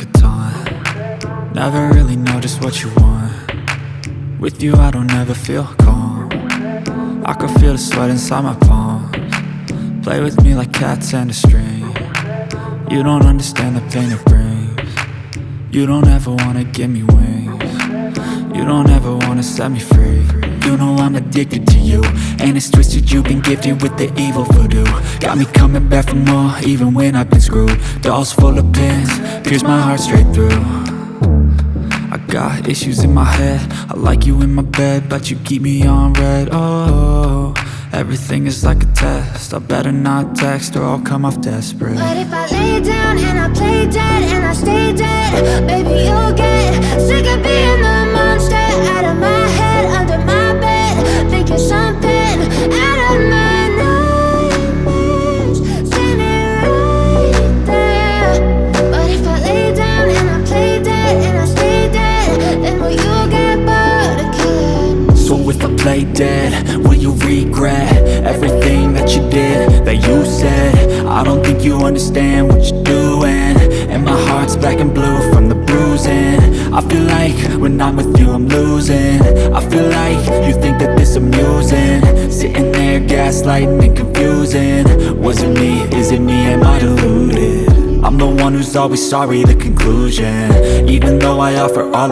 a taunt. Never really know just what you want. With you I don't ever feel calm. I can feel the sweat inside my palms. Play with me like cats and a string. You don't understand the pain it brings. You don't ever wanna give me wings. You don't ever wanna set me free. You know I'm addicted to you, and it's twisted, you've been gifted with the evil voodoo. Got me coming back for more, even when I've been screwed. Dolls full of pins, pierce my heart straight through. I got issues in my head, I like you in my bed, but you keep me on red. Oh, everything is like a test, I better not text or I'll come off desperate. But if I lay down and I play dead and I stay dead, baby you'll get sick of being the monster out of my head, under my bed, thinking something out of my nightmares, standing right there. But if I lay down and I play dead and I stay dead, then will you get bored of killing? So if I play dead, will you regret everything that you did, that you said? I don't think you understand what you're doing, and my heart's black and blue from the bruising. I feel like when I'm with you I'm losing. I feel like you think that this amusing, sitting there gaslighting and confusing. Was it me? Is it me? Am I deluded? I'm the one who's always sorry, the conclusion. Even though I offer all